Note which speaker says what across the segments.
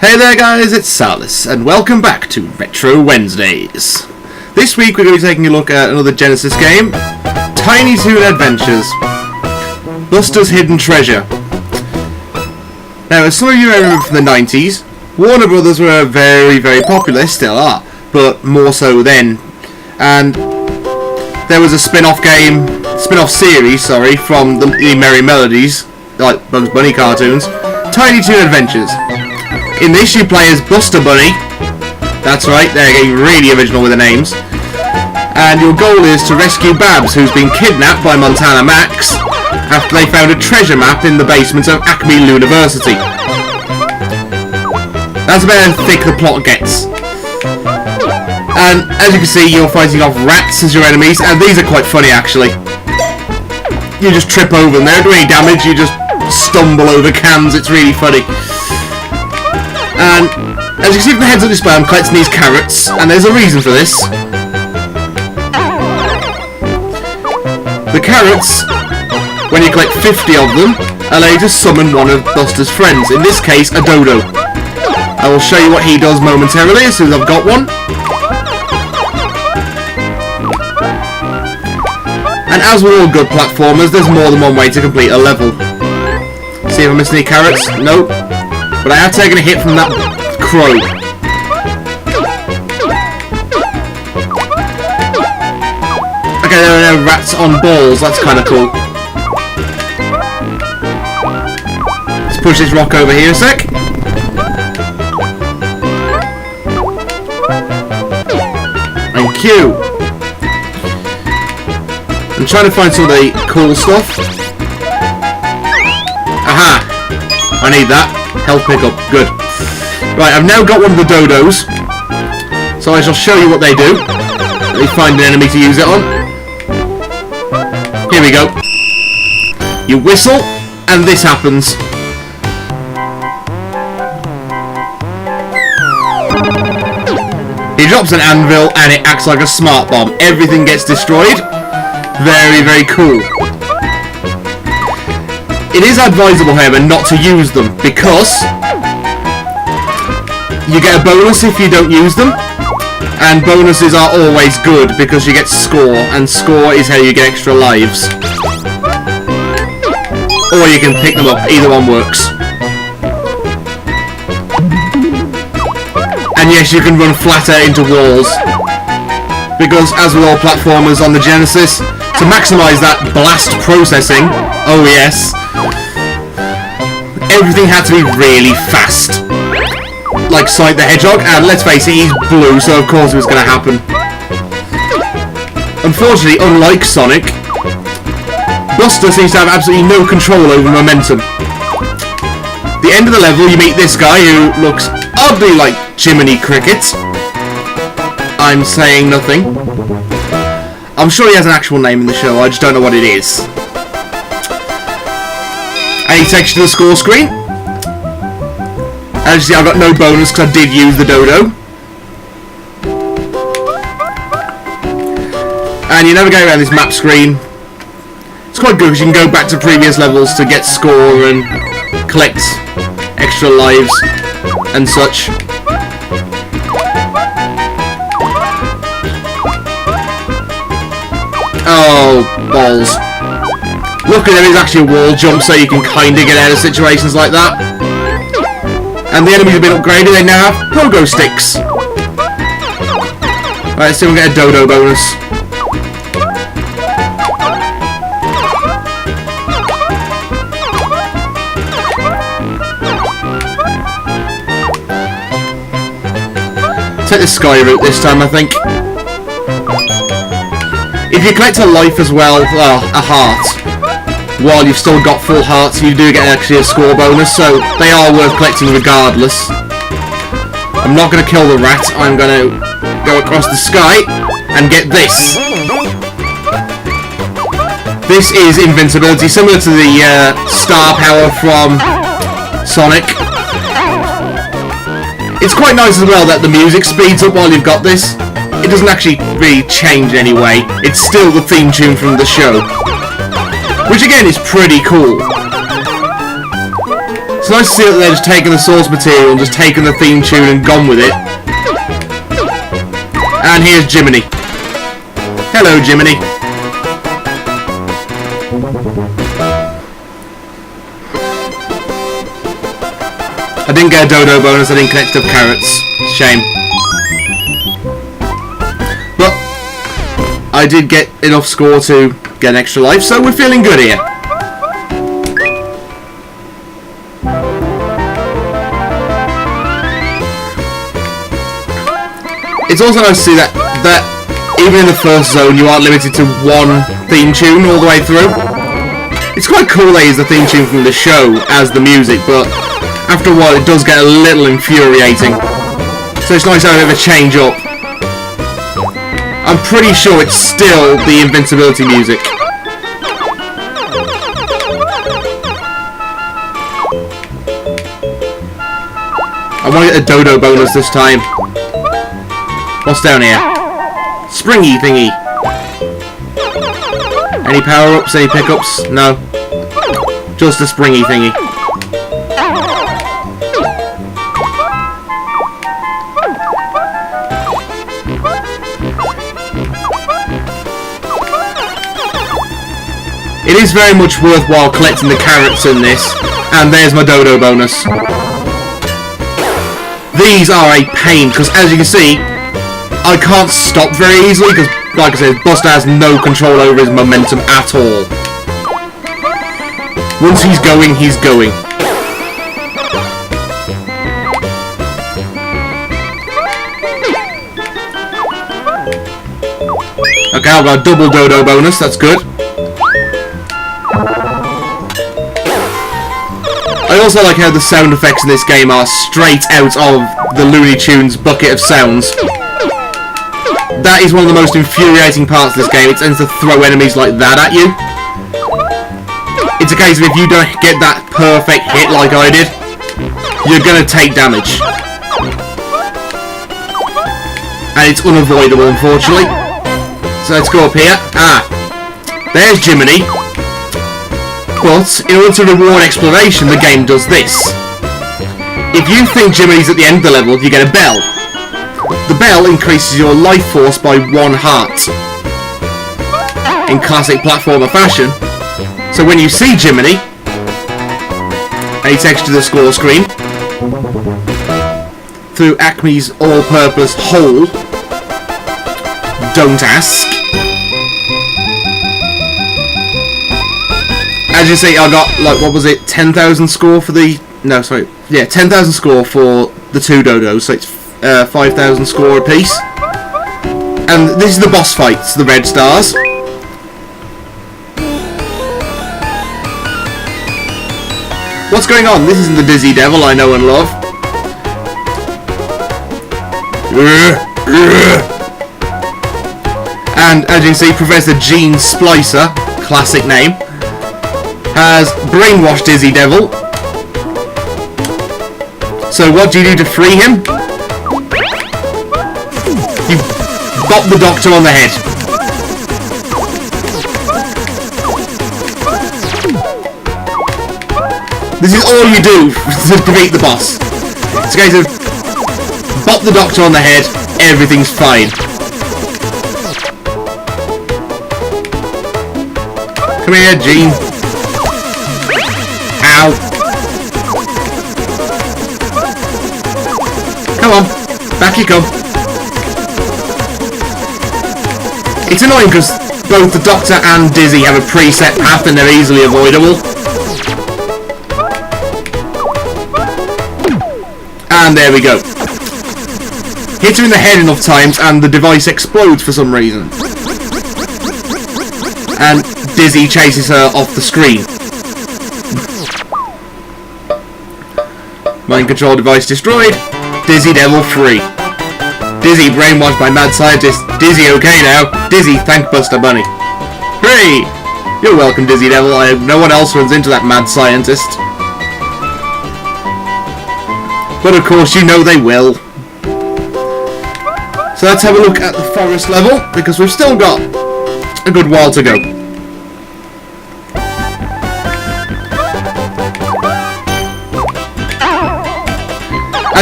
Speaker 1: Hey there guys, it's Salis, and welcome back to Retro Wednesdays. This week we're going to be taking a look at another Genesis game, Tiny Toon Adventures, Buster's Hidden Treasure. Now, as some of you remember from the 90s, Warner Brothers were very, very popular, still are, but more so then. And there was a spin-off series, from the Merry Melodies, like Bugs Bunny cartoons, Tiny Toon Adventures. In this, you play as Buster Bunny. That's right, they're getting really original with the names. And your goal is to rescue Babs, who's been kidnapped by Montana Max after they found a treasure map in the basement of Acme University. That's about how thick the plot gets. And as you can see, you're fighting off rats as your enemies, and these are quite funny actually. You just trip over them, they don't do any damage, you just stumble over cans, it's really funny. And as you can see from the heads of display, I'm collecting these carrots, and there's a reason for this. The carrots, when you collect 50 of them, allow you to summon one of Buster's friends, in this case a dodo. I will show you what he does momentarily as soon as I've got one. And as with all good platformers, there's more than one way to complete a level. See if I missed any carrots? Nope. But I have taken a hit from that crow. Okay, there are now rats on balls, that's kind of cool. Let's push this rock over here a sec. Thank you. I'm trying to find some of the cool stuff. Aha! I need that. Health pickup, good. Right, I've now got one of the dodos, so I shall show you what they do. Let me find an enemy to use it on. Here we go. You whistle, and this happens. He drops an anvil, and it acts like a smart bomb. Everything gets destroyed. Very, very cool. It is advisable, however, not to use them, because you get a bonus if you don't use them, and bonuses are always good because you get score, and score is how you get extra lives. Or you can pick them up, either one works. And yes, you can run flatter into walls, because as with all platformers on the Genesis, to maximise that blast processing, oh yes, everything had to be really fast. Like Sonic the Hedgehog, and let's face it, he's blue, so of course it was going to happen. Unfortunately, unlike Sonic, Buster seems to have absolutely no control over momentum. The end of the level, you meet this guy who looks oddly like Jiminy Cricket. I'm saying nothing. I'm sure he has an actual name in the show, I just don't know what it is. And he takes you to the score screen. As you see, I've got no bonus because I did use the dodo. And you navigate around this map screen. It's quite good because you can go back to previous levels to get score and collect extra lives and such. Oh, balls. Luckily there is actually a wall jump so you can kind of get out of situations like that. And the enemies have been upgraded, they now have pogo sticks. Right, let's see if we can get a dodo bonus. Take the sky route this time, I think. If you collect a life as well, a heart, while you've still got full hearts, you do get actually a score bonus, so they are worth collecting regardless. I'm not going to kill the rat, I'm going to go across the sky and get this. This is invincibility, similar to the star power from Sonic. It's quite nice as well that the music speeds up while you've got this. It doesn't actually really change in any way. It's still the theme tune from the show. Which again is pretty cool. It's nice to see that they're just taking the source material and just taking the theme tune and gone with it. And here's Jiminy. Hello, Jiminy. I didn't get a dodo bonus, I didn't collect enough carrots. Shame. But I did get enough score to get an extra life, so we're feeling good here. It's also nice to see that even in the first zone you aren't limited to one theme tune all the way through. It's quite cool they use the theme tune from the show as the music, but after a while it does get a little infuriating. So it's nice to have a bit of a change up. I'm pretty sure it's still the invincibility music. I want to get a dodo bonus this time. What's down here? Springy thingy. Any power-ups, any pickups? No. Just a springy thingy. It is very much worthwhile collecting the carrots in this, and there's my dodo bonus. These are a pain, because as you can see, I can't stop very easily, because, like I said, Buster has no control over his momentum at all. Once he's going, he's going. Okay, I've got a double dodo bonus, that's good. I also like how the sound effects in this game are straight out of the Looney Tunes bucket of sounds. That is one of the most infuriating parts of this game. It tends to throw enemies like that at you. It's a case of if you don't get that perfect hit like I did, you're going to take damage. And it's unavoidable, unfortunately. So let's go up here. Ah, there's Jiminy. But in order to reward exploration, the game does this. If you think Jiminy's at the end of the level, you get a bell. The bell increases your life force by 1 heart. In classic platformer fashion. So when you see Jiminy, and he takes you to the score screen, through Acme's all-purpose hole, don't ask. As you see, I got, like, what was it, 10,000 score for the... No, sorry. Yeah, 10,000 score for the 2 dodos, so it's 5,000 score apiece. And this is the boss fights, the red stars. What's going on? This isn't the Dizzy Devil I know and love. And as you can see, Professor Gene Splicer, classic name, has brainwashed Dizzy Devil. So what do you do to free him? You bop the Doctor on the head. This is all you do to defeat the boss. It's a case of bop the Doctor on the head, everything's fine. Come here, Gene. Ow. Come on, back you come. It's annoying because both the Doctor and Dizzy have a preset path and they're easily avoidable. And there we go. Hit her in the head enough times and the device explodes for some reason. And Dizzy chases her off the screen. Mind control device destroyed. Dizzy Devil free. Dizzy brainwashed by mad scientist. Dizzy okay now. Dizzy thank Buster Bunny. Hooray! You're welcome, Dizzy Devil. I hope no one else runs into that mad scientist. But of course you know they will. So let's have a look at the forest level, because we've still got a good while to go.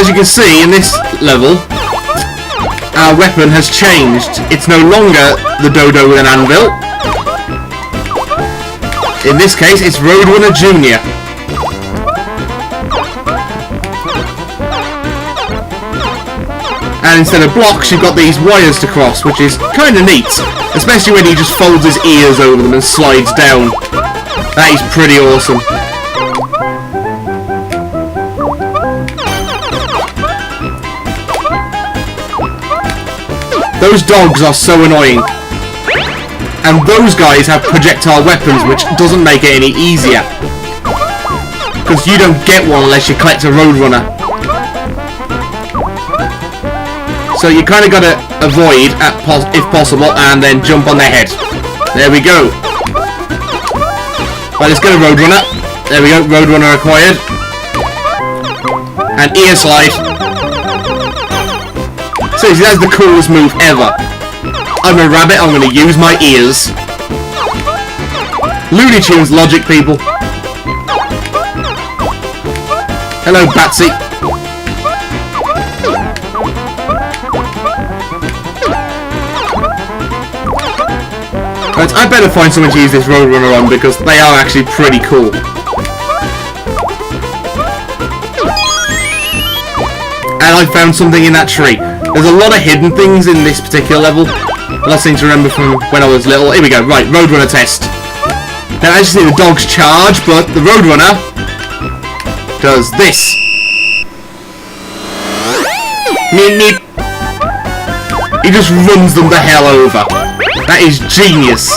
Speaker 1: As you can see in this level, our weapon has changed. It's no longer the dodo with an anvil. In this case, it's Roadrunner Jr. And instead of blocks, you've got these wires to cross, which is kind of neat. Especially when he just folds his ears over them and slides down. That is pretty awesome. Those dogs are so annoying. And those guys have projectile weapons, which doesn't make it any easier. Because you don't get one unless you collect a Roadrunner. So you kind of got to avoid, if possible, and then jump on their head. There we go. Right, let's get a Roadrunner. There we go, Roadrunner acquired. And ear slide. Seriously, that's the coolest move ever. I'm a rabbit, I'm going to use my ears. Looney Tunes logic, people. Hello, Batsy. Right, I better find someone to use this Roadrunner on because they are actually pretty cool. And I found something in that tree. There's a lot of hidden things in this particular level. I seem to remember from when I was little. Here we go. Right, Roadrunner test. Now, as you see, the dogs charge, but the Roadrunner does this. Meep, meep. He just runs them the hell over. That is genius.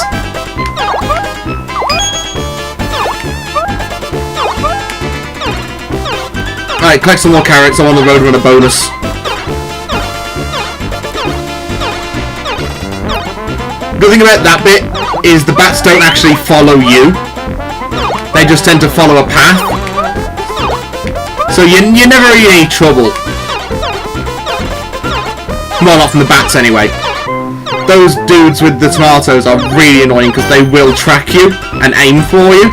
Speaker 1: Alright, collect some more carrots. I want the Roadrunner bonus. The thing about that bit is the bats don't actually follow you. They just tend to follow a path. So you're never in any trouble. Well, not from the bats anyway. Those dudes with the tomatoes are really annoying because they will track you and aim for you.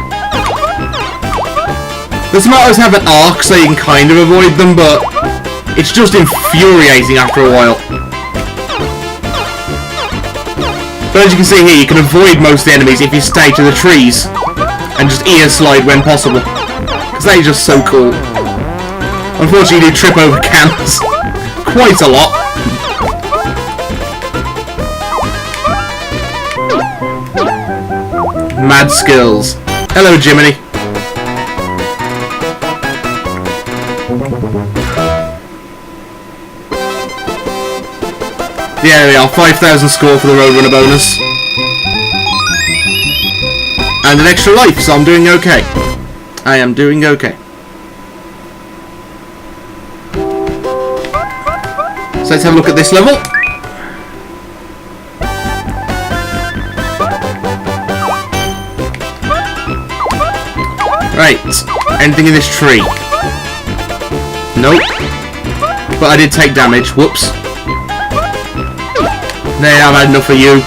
Speaker 1: The tomatoes have an arc so you can kind of avoid them, but it's just infuriating after a while. But as you can see here, you can avoid most of the enemies if you stay to the trees and just ear slide when possible. Because they're just so cool. Unfortunately, you do trip over cans quite a lot. Mad skills. Hello, Jiminy. There we are, 5,000 score for the Roadrunner bonus. And an extra life, so I'm doing okay. I am doing okay. So let's have a look at this level. Right, anything in this tree? Nope. But I did take damage, whoops. There, I've had enough of you.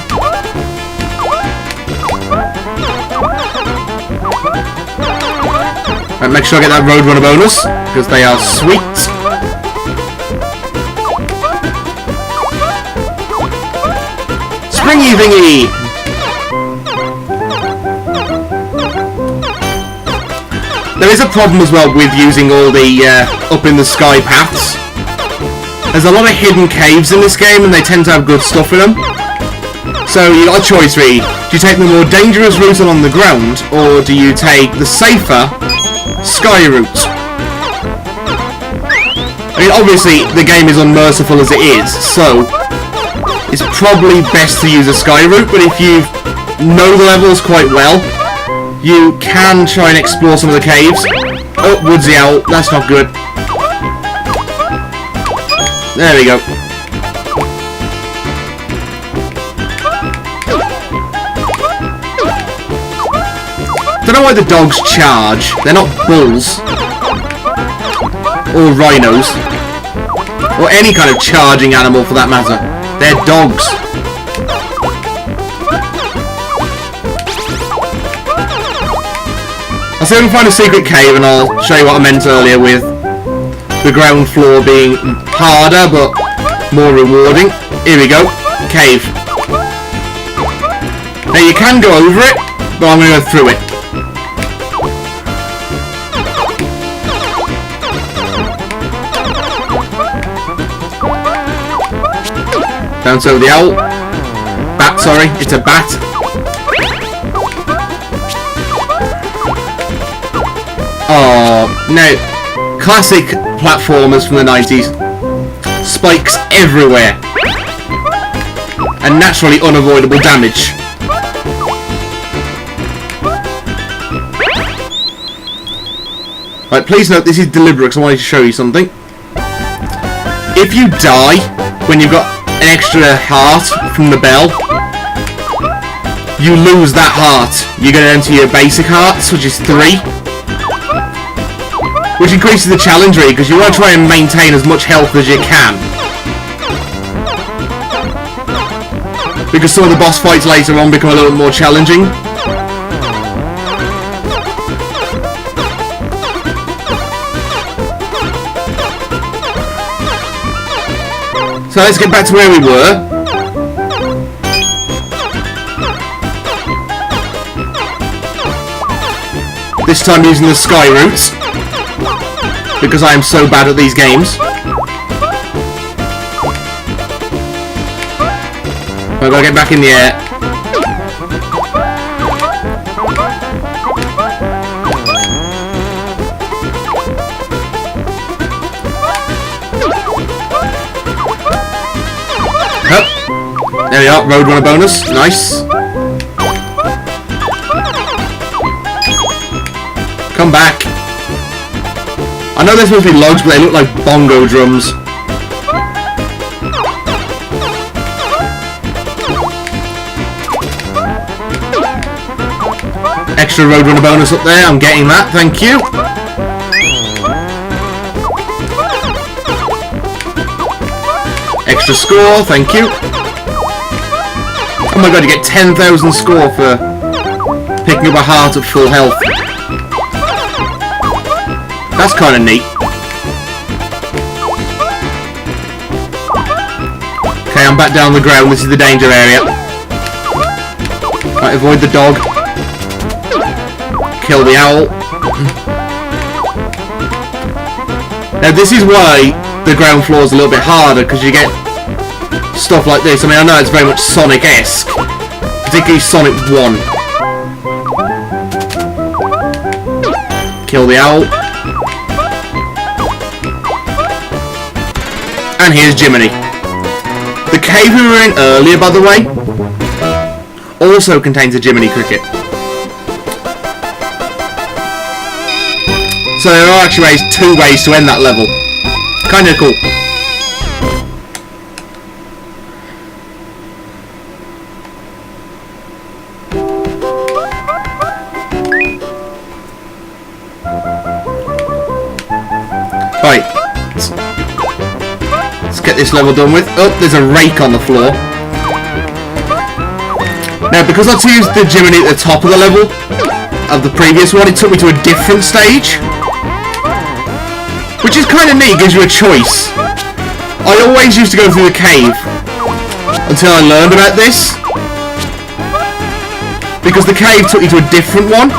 Speaker 1: Right, make sure I get that Roadrunner bonus, because they are sweet. Springy thingy! There is a problem as well with using all the up in the sky paths. There's a lot of hidden caves in this game and they tend to have good stuff in them. So you got a choice really. Do you take the more dangerous route along the ground or do you take the safer sky route? I mean obviously the game is unmerciful as it is, so it's probably best to use a sky route, but if you know the levels quite well, you can try and explore some of the caves. Oh, woodsy owl, that's not good. There we go. Don't know why the dogs charge. They're not bulls. Or rhinos. Or any kind of charging animal for that matter. They're dogs. I'll see if I can find a secret cave and I'll show you what I meant earlier with the ground floor being harder but more rewarding. Here we go. Cave. Now you can go over it, but I'm going to go through it. Bounce over the owl. Bat, sorry. It's a bat. Oh, no. Classic platformers from the 90s. Spikes everywhere. And naturally unavoidable damage. Right, please note this is deliberate because I wanted to show you something. If you die when you've got an extra heart from the bell, you lose that heart. You're going to enter your basic hearts, which is 3. Which increases the challenge rate because you want to try and maintain as much health as you can. Because some of the boss fights later on become a little more challenging. So let's get back to where we were. This time using the sky route. Because I am so bad at these games. I've got to get back in the air. There we are, Roadrunner bonus, nice. Come back. I know they're supposed to be logs, but they look like bongo drums. Extra Roadrunner bonus up there, I'm getting that, thank you. Extra score, thank you. Oh my god, you get 10,000 score for picking up a heart at full health. That's kind of neat. Okay, I'm back down the ground. This is the danger area. Right, avoid the dog. Kill the owl. Now this is why the ground floor is a little bit harder, because you get stuff like this. I mean, I know it's very much Sonic-esque, particularly Sonic 1. Kill the owl. And here's Jiminy. The cave we were in earlier, by the way, also contains a Jiminy cricket. So there are actually 2 ways to end that level. Kinda cool. Right. Let's get this level done with. Oh, there's a rake on the floor. Now, because I used the Jiminy at the top of the level of the previous one, it took me to a different stage. Which is kind of neat, gives you a choice. I always used to go through the cave until I learned about this. Because the cave took you to a different one.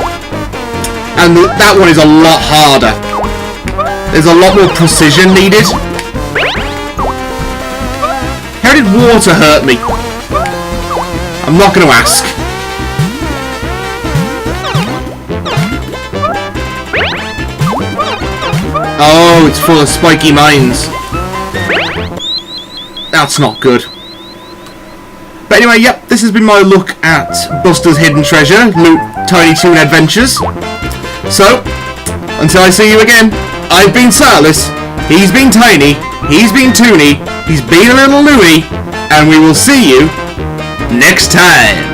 Speaker 1: And that one is a lot harder. There's a lot more precision needed. How did water hurt me? I'm not going to ask. Oh, it's full of spiky mines. That's not good. But anyway, yep, this has been my look at Buster's Hidden Treasure, Tiny Toon Adventures. So, until I see you again, I've been Salis, he's been Tiny, he's been Toony, he's been a little Louie, and we will see you next time.